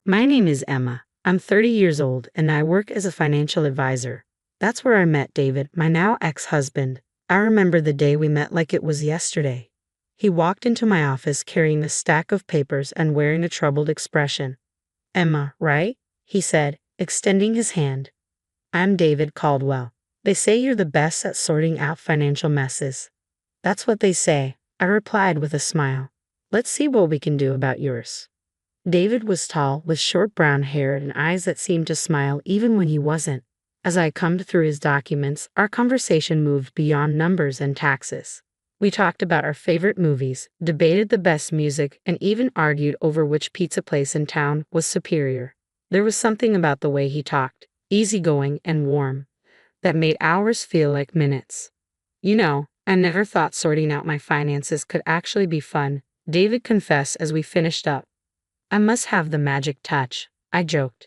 My name is Emma. I'm 30 years old and I work as a financial advisor. That's where I met David, my now ex-husband. I remember the day we met like it was yesterday. He walked into my office carrying a stack of papers and wearing a troubled expression. Emma, right? He said, extending his hand. I'm David Caldwell. They say you're the best at sorting out financial messes. That's what they say, I replied with a smile. Let's see what we can do about yours. David was tall, with short brown hair and eyes that seemed to smile even when he wasn't. As I combed through his documents, our conversation moved beyond numbers and taxes. We talked about our favorite movies, debated the best music, and even argued over which pizza place in town was superior. There was something about the way he talked, easygoing and warm, that made hours feel like minutes. I never thought sorting out my finances could actually be fun, David confessed as we finished up. I must have the magic touch, I joked.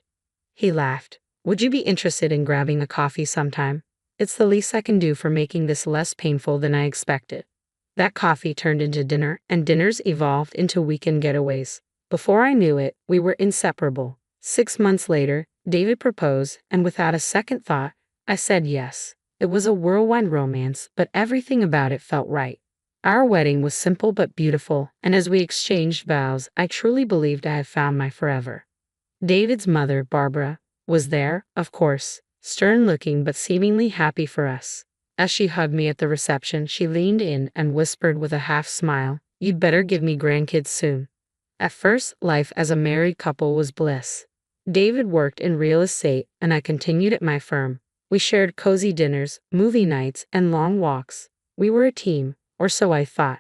He laughed. Would you be interested in grabbing a coffee sometime? It's the least I can do for making this less painful than I expected. That coffee turned into dinner, and dinners evolved into weekend getaways. Before I knew it, we were inseparable. 6 months later, David proposed, and without a second thought, I said yes. It was a whirlwind romance, but everything about it felt right. Our wedding was simple but beautiful, and as we exchanged vows, I truly believed I had found my forever. David's mother, Barbara, was there, of course, stern-looking but seemingly happy for us. As she hugged me at the reception, she leaned in and whispered with a half-smile, "You'd better give me grandkids soon." At first, life as a married couple was bliss. David worked in real estate, and I continued at my firm. We shared cozy dinners, movie nights, and long walks. We were a team, or so I thought.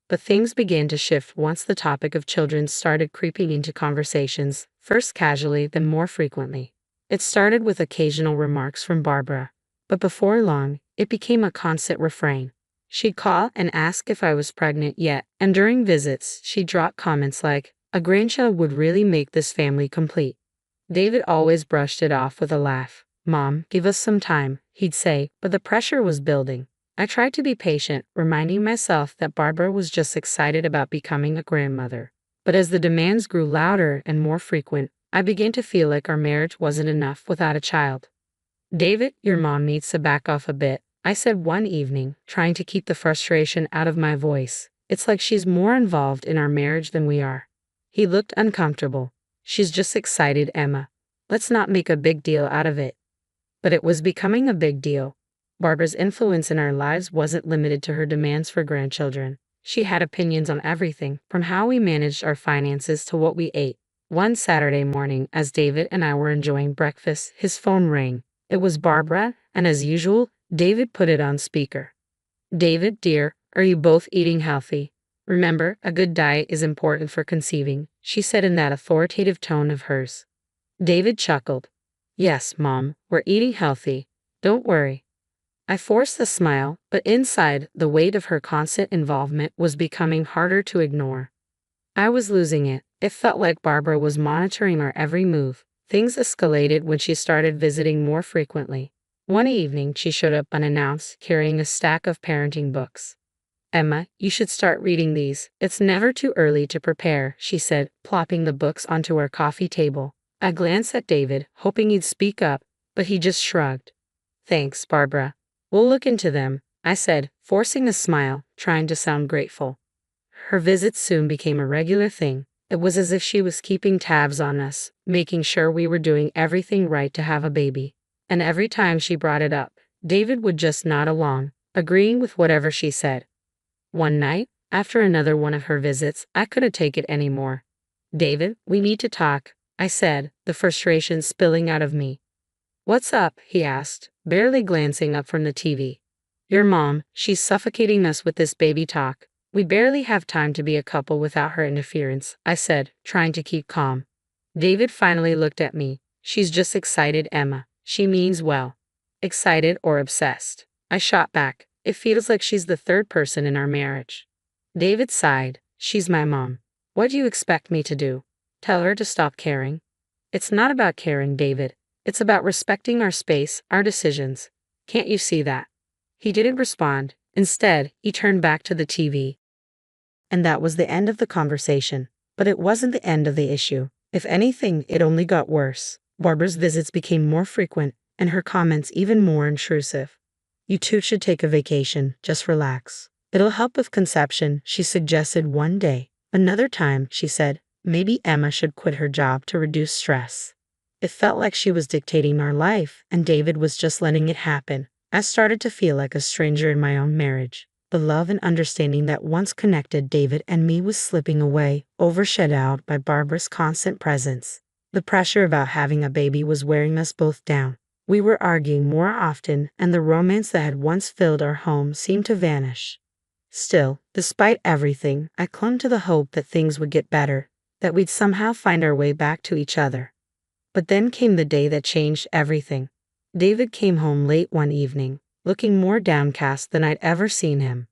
But things began to shift once the topic of children started creeping into conversations, first casually, then more frequently. It started with occasional remarks from Barbara, but before long, it became a constant refrain. She'd call and ask if I was pregnant yet, and during visits, she'd drop comments like, "A grandchild would really make this family complete." David always brushed it off with a laugh. "Mom, give us some time," he'd say, but the pressure was building. I tried to be patient, reminding myself that Barbara was just excited about becoming a grandmother. But as the demands grew louder and more frequent, I began to feel like our marriage wasn't enough without a child. "David, your mom needs to back off a bit," I said one evening, trying to keep the frustration out of my voice. "It's like she's more involved in our marriage than we are." He looked uncomfortable. "She's just excited, Emma. Let's not make a big deal out of it." But it was becoming a big deal. Barbara's influence in our lives wasn't limited to her demands for grandchildren. She had opinions on everything, from how we managed our finances to what we ate. One Saturday morning, as David and I were enjoying breakfast, his phone rang. It was Barbara, and as usual, David put it on speaker. "David, dear, are you both eating healthy? Remember, a good diet is important for conceiving," she said in that authoritative tone of hers. David chuckled. "Yes, Mom, we're eating healthy. Don't worry." I forced a smile, but inside, the weight of her constant involvement was becoming harder to ignore. I was losing it. It felt like Barbara was monitoring our every move. Things escalated when she started visiting more frequently. One evening, she showed up unannounced, carrying a stack of parenting books. "Emma, you should start reading these. It's never too early to prepare," she said, plopping the books onto our coffee table. I glanced at David, hoping he'd speak up, but he just shrugged. "Thanks, Barbara. We'll look into them," I said, forcing a smile, trying to sound grateful. Her visits soon became a regular thing. It was as if she was keeping tabs on us, making sure we were doing everything right to have a baby. And every time she brought it up, David would just nod along, agreeing with whatever she said. One night, after another one of her visits, I couldn't take it anymore. "David, we need to talk," I said, the frustration spilling out of me. "What's up?" he asked, barely glancing up from the TV. "Your mom, she's suffocating us with this baby talk. We barely have time to be a couple without her interference," I said, trying to keep calm. David finally looked at me. "She's just excited, Emma. She means well." "Excited or obsessed?" I shot back. "It feels like she's the third person in our marriage." David sighed. "She's my mom. What do you expect me to do? Tell her to stop caring?" "It's not about caring, David. It's about respecting our space, our decisions. Can't you see that?" He didn't respond. Instead, he turned back to the TV. And that was the end of the conversation. But it wasn't the end of the issue. If anything, it only got worse. Barbara's visits became more frequent, and her comments even more intrusive. You two should take a vacation, just relax. It'll help with conception, she suggested one day. Another time, she said, maybe Emma should quit her job to reduce stress. It felt like she was dictating our life, and David was just letting it happen. I started to feel like a stranger in my own marriage. The love and understanding that once connected David and me was slipping away, overshadowed by Barbara's constant presence. The pressure about having a baby was wearing us both down. We were arguing more often, and the romance that had once filled our home seemed to vanish. Still, despite everything, I clung to the hope that things would get better, that we'd somehow find our way back to each other. But then came the day that changed everything. David came home late one evening, looking more downcast than I'd ever seen him.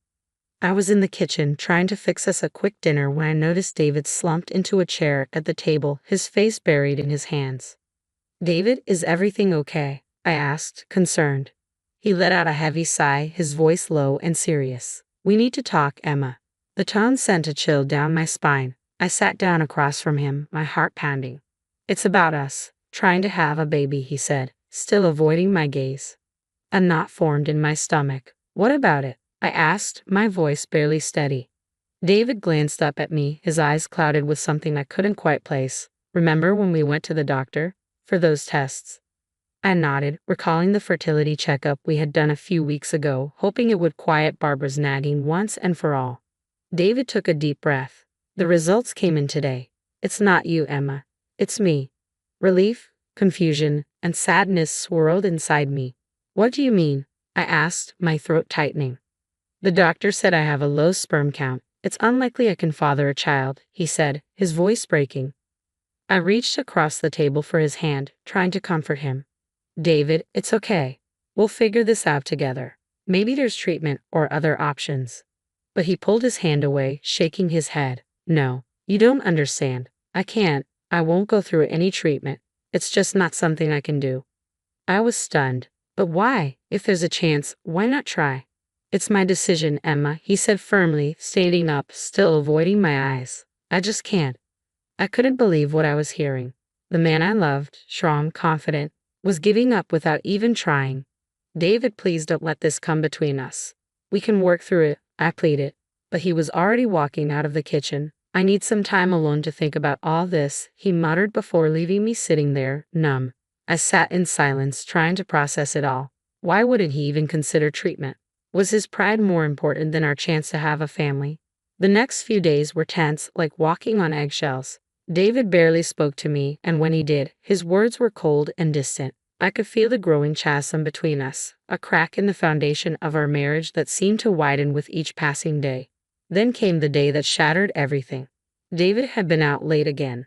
I was in the kitchen trying to fix us a quick dinner when I noticed David slumped into a chair at the table, his face buried in his hands. "David, is everything okay?" I asked, concerned. He let out a heavy sigh, his voice low and serious. "We need to talk, Emma." The tone sent a chill down my spine. I sat down across from him, my heart pounding. "It's about us, trying to have a baby," he said, still avoiding my gaze. A knot formed in my stomach. "What about it?" I asked, my voice barely steady. David glanced up at me, his eyes clouded with something I couldn't quite place. "Remember when we went to the doctor? For those tests?" I nodded, recalling the fertility checkup we had done a few weeks ago, hoping it would quiet Barbara's nagging once and for all. David took a deep breath. "The results came in today. It's not you, Emma. It's me." Relief, confusion, and sadness swirled inside me. "What do you mean?" I asked, my throat tightening. "The doctor said I have a low sperm count. It's unlikely I can father a child," he said, his voice breaking. I reached across the table for his hand, trying to comfort him. "David, it's okay. We'll figure this out together. Maybe there's treatment or other options." But he pulled his hand away, shaking his head. "No, you don't understand. I can't. I won't go through any treatment. It's just not something I can do." I was stunned. "But why? If there's a chance, why not try?" "It's my decision, Emma," he said firmly, standing up, still avoiding my eyes. "I just can't." I couldn't believe what I was hearing. The man I loved, strong, confident, was giving up without even trying. "David, please don't let this come between us. We can work through it," I pleaded. But he was already walking out of the kitchen. "I need some time alone to think about all this," he muttered before leaving me sitting there, numb. I sat in silence, trying to process it all. Why wouldn't he even consider treatment? Was his pride more important than our chance to have a family? The next few days were tense, like walking on eggshells. David barely spoke to me, and when he did, his words were cold and distant. I could feel the growing chasm between us, a crack in the foundation of our marriage that seemed to widen with each passing day. Then came the day that shattered everything. David had been out late again.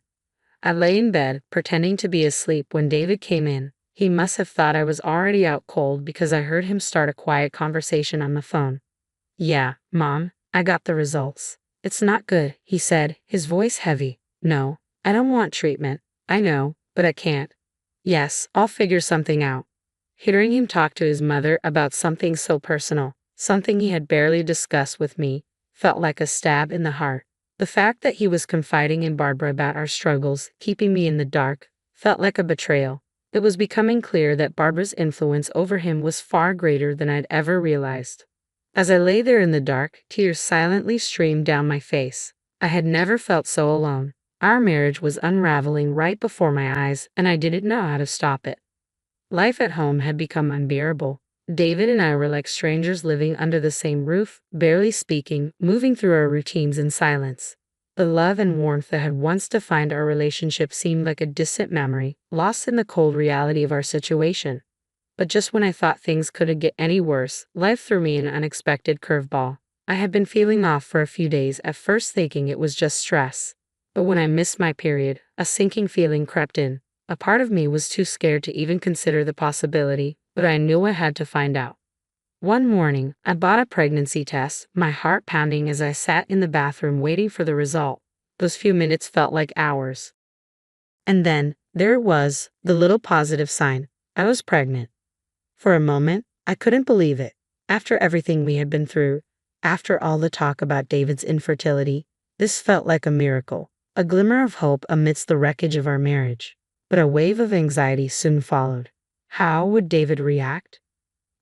I lay in bed, pretending to be asleep when David came in. He must have thought I was already out cold because I heard him start a quiet conversation on the phone. "Yeah, Mom, I got the results. It's not good," he said, his voice heavy. "No, I don't want treatment. I know, but I can't." "Yes, I'll figure something out." Hearing him talk to his mother about something so personal, something he had barely discussed with me, felt like a stab in the heart. The fact that he was confiding in Barbara about our struggles, keeping me in the dark, felt like a betrayal. It was becoming clear that Barbara's influence over him was far greater than I'd ever realized. As I lay there in the dark, tears silently streamed down my face. I had never felt so alone. Our marriage was unraveling right before my eyes, and I didn't know how to stop it. Life at home had become unbearable. David and I were like strangers living under the same roof, barely speaking, moving through our routines in silence. The love and warmth that had once defined our relationship seemed like a distant memory, lost in the cold reality of our situation. But just when I thought things couldn't get any worse, life threw me an unexpected curveball. I had been feeling off for a few days, at first thinking it was just stress. But when I missed my period, a sinking feeling crept in. A part of me was too scared to even consider the possibility, but I knew I had to find out. One morning, I bought a pregnancy test, my heart pounding as I sat in the bathroom waiting for the result. Those few minutes felt like hours. And then, there it was, the little positive sign. I was pregnant. For a moment, I couldn't believe it. After everything we had been through, after all the talk about David's infertility, this felt like a miracle. a glimmer of hope amidst the wreckage of our marriage. But a wave of anxiety soon followed. How would David react?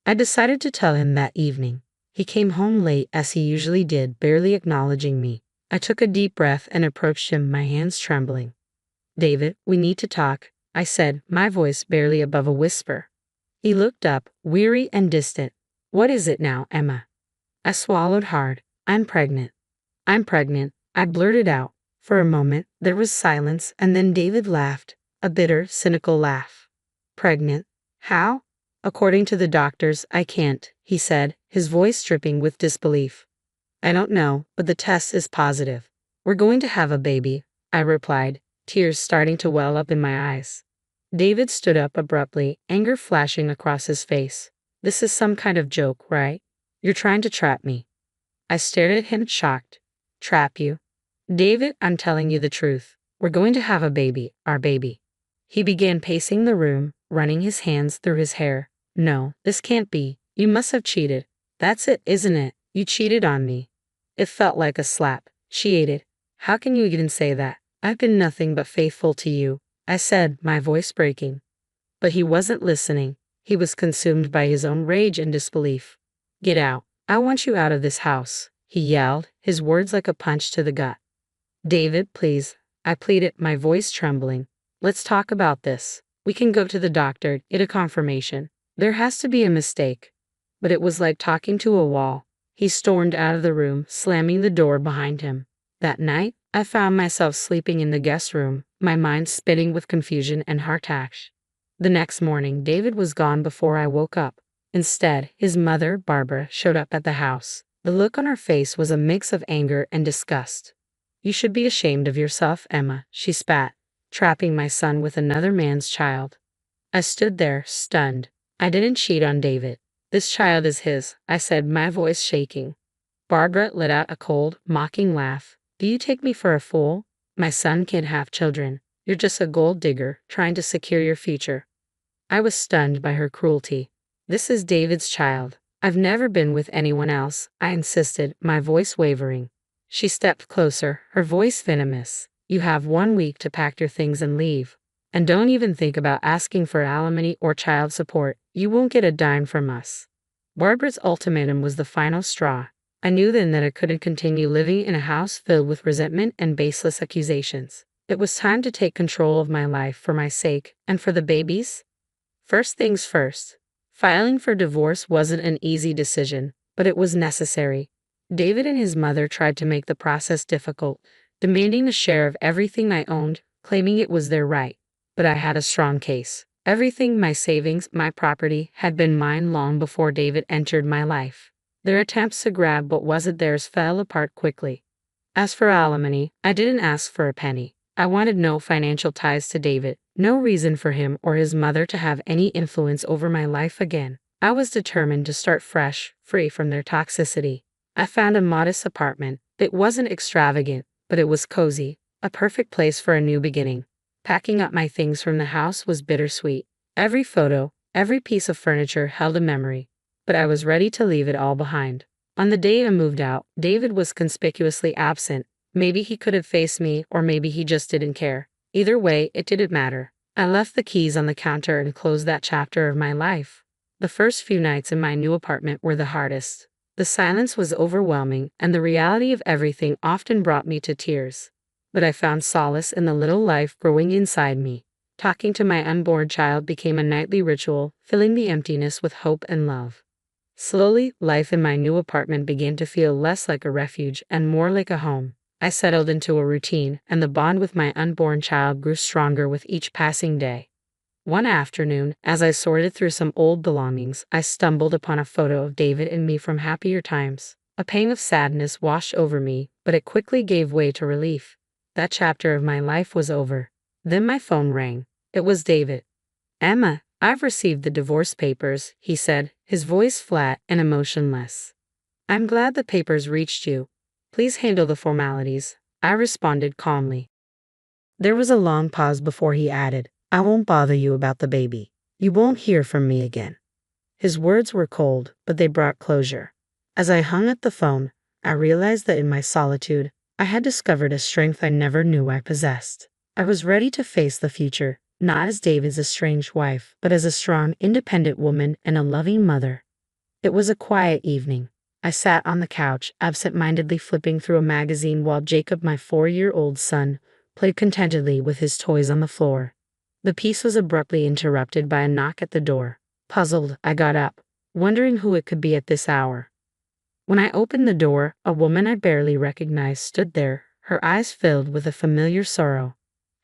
I decided to tell him that evening. He came home late as he usually did, barely acknowledging me. I took a deep breath and approached him, my hands trembling. "David, we need to talk," I said, my voice barely above a whisper. He looked up, weary and distant. "What is it now, Emma?" I swallowed hard. I'm pregnant." "I'm pregnant," I blurted out. For a moment, there was silence, and then David laughed, a bitter, cynical laugh. "Pregnant? How?" "According to the doctors, I can't," he said, his voice dripping with disbelief. "I don't know, but the test is positive. We're going to have a baby," I replied, tears starting to well up in my eyes. David stood up abruptly, anger flashing across his face. "This is some kind of joke, right? You're trying to trap me." I stared at him, shocked. "Trap you?" "David, I'm telling you the truth. We're going to have a baby, our baby." He began pacing the room, running his hands through his hair. "No, this can't be. You must have cheated. That's it, isn't it? You cheated on me." It felt like a slap. "Cheated? How can you even say that? I've been nothing but faithful to you," I said, my voice breaking. But he wasn't listening. He was consumed by his own rage and disbelief. "Get out. I want you out of this house," he yelled, his words like a punch to the gut. "David, please," I pleaded, my voice trembling. "Let's talk about this. We can go to the doctor, get a confirmation. There has to be a mistake." But it was like talking to a wall. He stormed out of the room, slamming the door behind him. That night, I found myself sleeping in the guest room, my mind spinning with confusion and heartache. The next morning, David was gone before I woke up. Instead, his mother, Barbara, showed up at the house. The look on her face was a mix of anger and disgust. "You should be ashamed of yourself, Emma," she spat, "trapping my son with another man's child." I stood there, stunned. "I didn't cheat on David. This child is his," I said, my voice shaking. Barbara let out a cold, mocking laugh. "Do you take me for a fool? My son can't have children. You're just a gold digger, trying to secure your future." I was stunned by her cruelty. "This is David's child. I've never been with anyone else," I insisted, my voice wavering. She stepped closer, her voice venomous. "You have 1 week to pack your things and leave. And don't even think about asking for alimony or child support. You won't get a dime from us." Barbara's ultimatum was the final straw. I knew then that I couldn't continue living in a house filled with resentment and baseless accusations. It was time to take control of my life for my sake and for the babies. First things first. Filing for divorce wasn't an easy decision, but it was necessary. David and his mother tried to make the process difficult, demanding a share of everything I owned, claiming it was their right. But I had a strong case. Everything, my savings, my property, had been mine long before David entered my life. Their attempts to grab what wasn't theirs fell apart quickly. As for alimony, I didn't ask for a penny. I wanted no financial ties to David, no reason for him or his mother to have any influence over my life again. I was determined to start fresh, free from their toxicity. I found a modest apartment. It wasn't extravagant, but it was cozy, a perfect place for a new beginning. Packing up my things from the house was bittersweet. Every photo, every piece of furniture held a memory. But I was ready to leave it all behind. On the day I moved out, David was conspicuously absent. Maybe he could have faced me, or maybe he just didn't care. Either way, it didn't matter. I left the keys on the counter and closed that chapter of my life. The first few nights in my new apartment were the hardest. The silence was overwhelming, and the reality of everything often brought me to tears. But I found solace in the little life growing inside me. Talking to my unborn child became a nightly ritual, filling the emptiness with hope and love. Slowly, life in my new apartment began to feel less like a refuge and more like a home. I settled into a routine, and the bond with my unborn child grew stronger with each passing day. One afternoon, as I sorted through some old belongings, I stumbled upon a photo of David and me from happier times. A pang of sadness washed over me, but it quickly gave way to relief. That chapter of my life was over. Then my phone rang. It was David. "Emma, I've received the divorce papers," he said, his voice flat and emotionless. "I'm glad the papers reached you. Please handle the formalities," I responded calmly. There was a long pause before he added, "I won't bother you about the baby. You won't hear from me again." His words were cold, but they brought closure. As I hung up the phone, I realized that in my solitude, I had discovered a strength I never knew I possessed. I was ready to face the future, not as David's estranged wife, but as a strong, independent woman and a loving mother. It was a quiet evening. I sat on the couch, absent-mindedly flipping through a magazine while Jacob, my 4-year-old son, played contentedly with his toys on the floor. The peace was abruptly interrupted by a knock at the door. Puzzled, I got up, wondering who it could be at this hour. When I opened the door, a woman I barely recognized stood there, her eyes filled with a familiar sorrow.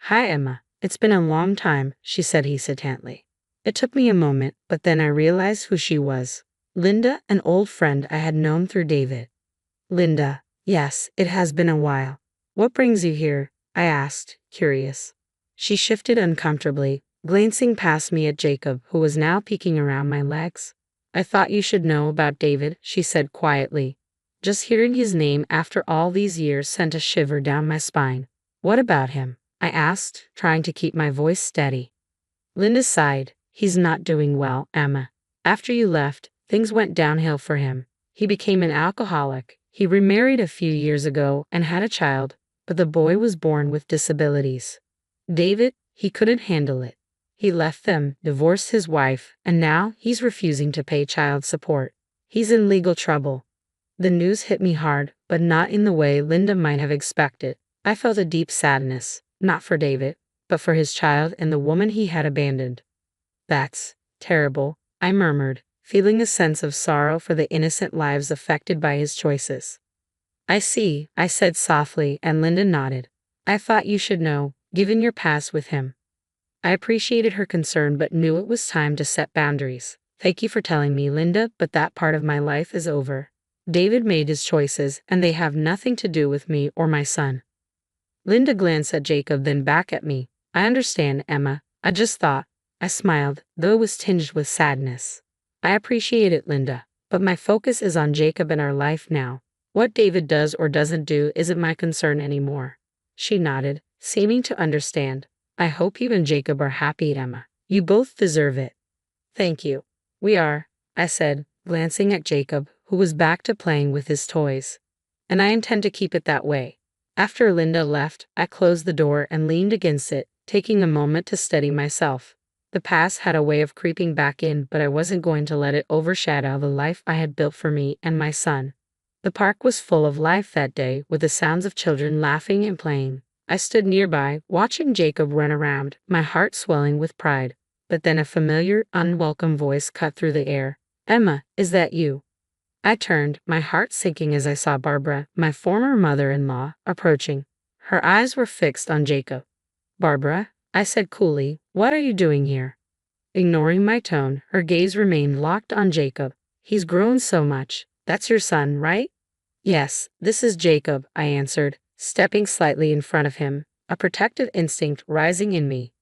"Hi, Emma. It's been a long time," she said hesitantly. It took me a moment, but then I realized who she was. Linda, an old friend I had known through David. "Linda, yes, it has been a while. What brings you here?" I asked, curious. She shifted uncomfortably, glancing past me at Jacob, who was now peeking around my legs. "I thought you should know about David," she said quietly. Just hearing his name after all these years sent a shiver down my spine. "What about him?" I asked, trying to keep my voice steady. Linda sighed. "He's not doing well, Emma. After you left, things went downhill for him. He became an alcoholic. He remarried a few years ago and had a child, but the boy was born with disabilities. David, he couldn't handle it. He left them, divorced his wife, and now he's refusing to pay child support. He's in legal trouble." The news hit me hard, but not in the way Linda might have expected. I felt a deep sadness, not for David, but for his child and the woman he had abandoned. "That's terrible," I murmured, feeling a sense of sorrow for the innocent lives affected by his choices. "I see," I said softly, and Linda nodded. "I thought you should know, given your past with him." I appreciated her concern but knew it was time to set boundaries. "Thank you for telling me, Linda, but that part of my life is over. David made his choices, and they have nothing to do with me or my son." Linda glanced at Jacob, then back at me. "I understand, Emma. I just thought." I smiled, though it was tinged with sadness. "I appreciate it, Linda, but my focus is on Jacob and our life now. What David does or doesn't do isn't my concern anymore." She nodded, seeming to understand. "I hope you and Jacob are happy, Emma. You both deserve it." "Thank you. We are," I said, glancing at Jacob, who was back to playing with his toys. "And I intend to keep it that way." After Linda left, I closed the door and leaned against it, taking a moment to steady myself. The past had a way of creeping back in, but I wasn't going to let it overshadow the life I had built for me and my son. The park was full of life that day, with the sounds of children laughing and playing. I stood nearby, watching Jacob run around, my heart swelling with pride. But then a familiar, unwelcome voice cut through the air. "Emma, is that you?" I turned, my heart sinking as I saw Barbara, my former mother-in-law, approaching. Her eyes were fixed on Jacob. "Barbara," I said coolly, "what are you doing here?" Ignoring my tone, her gaze remained locked on Jacob. "He's grown so much. That's your son, right?" "Yes, this is Jacob," I answered, stepping slightly in front of him, a protective instinct rising in me.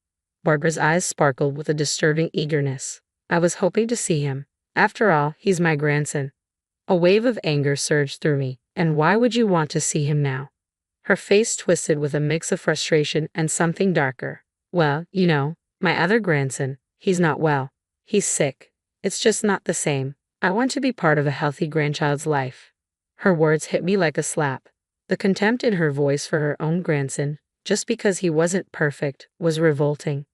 Barbara's eyes sparkled with a disturbing eagerness. "I was hoping to see him. After all, he's my grandson." A wave of anger surged through me. "And why would you want to see him now?" Her face twisted with a mix of frustration and something darker. "Well, you know, my other grandson, he's not well. He's sick. It's just not the same. I want to be part of a healthy grandchild's life." Her words hit me like a slap. The contempt in her voice for her own grandson, just because he wasn't perfect, was revolting.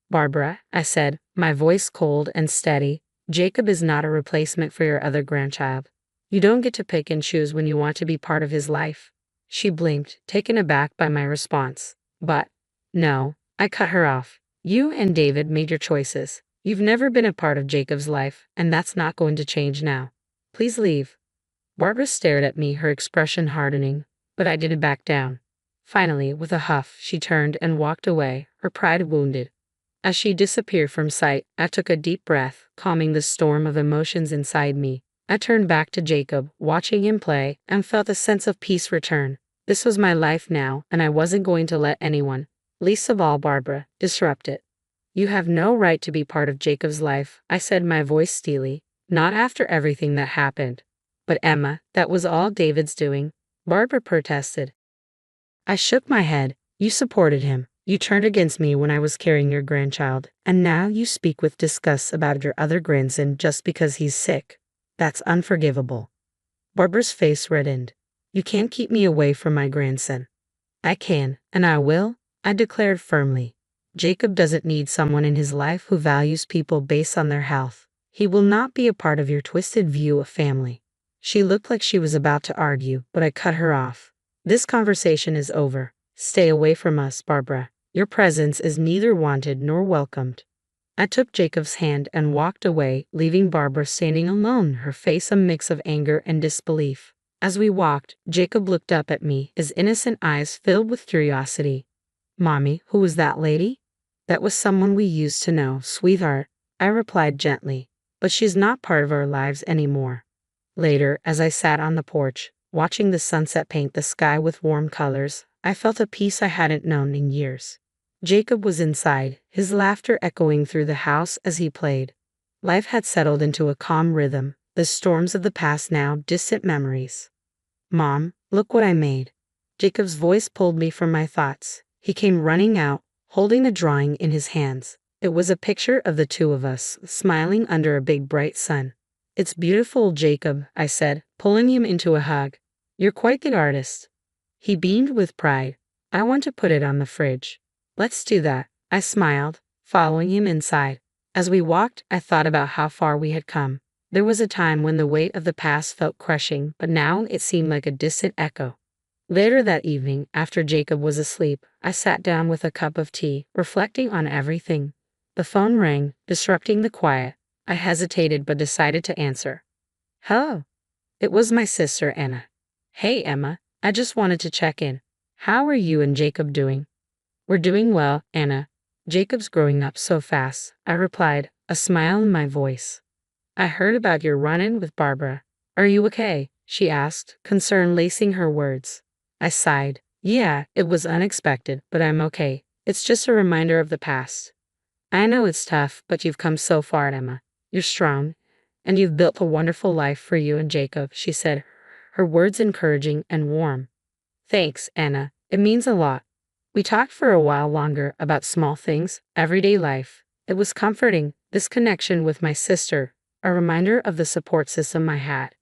"Barbara," I said, my voice cold and steady, "Jacob is not a replacement for your other grandchild. You don't get to pick and choose when you want to be part of his life." She blinked, taken aback by my response. "But, no," I cut her off. "You and David made your choices. You've never been a part of Jacob's life, and that's not going to change now. Please leave." Barbara stared at me, her expression hardening, but I didn't back down. Finally, with a huff, she turned and walked away, her pride wounded. As she disappeared from sight, I took a deep breath, calming the storm of emotions inside me. I turned back to Jacob, watching him play, and felt a sense of peace return. This was my life now, and I wasn't going to let anyone, least of all Barbara, disrupt it. "You have no right to be part of Jacob's life," I said, my voice steely. "Not after everything that happened." "But Emma, that was all David's doing," Barbara protested. I shook my head. "You supported him. You turned against me when I was carrying your grandchild, and now you speak with disgust about your other grandson just because he's sick. That's unforgivable." Barbara's face reddened. You can't keep me away from my grandson. I can, and I will, I declared firmly. Jacob doesn't need someone in his life who values people based on their health. He will not be a part of your twisted view of family. She looked like she was about to argue, but I cut her off. This conversation is over. Stay away from us, Barbara. Your presence is neither wanted nor welcomed. I took Jacob's hand and walked away, leaving Barbara standing alone, her face a mix of anger and disbelief. As we walked, Jacob looked up at me, his innocent eyes filled with curiosity. Mommy, who was that lady? That was someone we used to know, sweetheart, I replied gently, but she's not part of our lives anymore. Later, as I sat on the porch, watching the sunset paint the sky with warm colors, I felt a peace I hadn't known in years. Jacob was inside, his laughter echoing through the house as he played. Life had settled into a calm rhythm, the storms of the past now distant memories. Mom, look what I made. Jacob's voice pulled me from my thoughts. He came running out, holding a drawing in his hands. It was a picture of the two of us, smiling under a big bright sun. It's beautiful, Jacob, I said, pulling him into a hug. You're quite the artist. He beamed with pride. I want to put it on the fridge. Let's do that, I smiled, following him inside. As we walked, I thought about how far we had come. There was a time when the weight of the past felt crushing, but now it seemed like a distant echo. Later that evening, after Jacob was asleep, I sat down with a cup of tea, reflecting on everything. The phone rang, disrupting the quiet. I hesitated but decided to answer. Hello. It was my sister, Anna. Hey, Emma. I just wanted to check in. How are you and Jacob doing? We're doing well, Anna. Jacob's growing up so fast, I replied, a smile in my voice. I heard about your run-in with Barbara. Are you okay? She asked, concern lacing her words. I sighed. Yeah, it was unexpected, but I'm okay. It's just a reminder of the past. I know it's tough, but you've come so far, Emma. You're strong, and you've built a wonderful life for you and Jacob, she said, her words encouraging and warm. Thanks, Anna. It means a lot. We talked for a while longer about small things, everyday life. It was comforting, this connection with my sister, a reminder of the support system I had.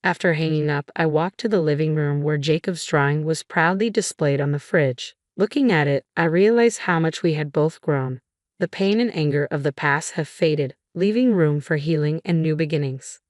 After hanging up, I walked to the living room where Jacob's drawing was proudly displayed on the fridge. Looking at it, I realized how much we had both grown. The pain and anger of the past have faded, leaving room for healing and new beginnings.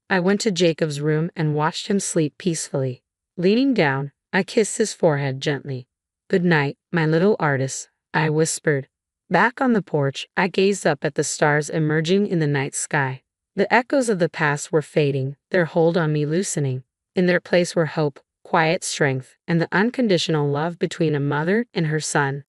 I went to Jacob's room and watched him sleep peacefully. Leaning down, I kissed his forehead gently. Good night, my little artist, I whispered. Back on the porch, I gazed up at the stars emerging in the night sky. The echoes of the past were fading, their hold on me loosening. In their place were hope, quiet strength, and the unconditional love between a mother and her son.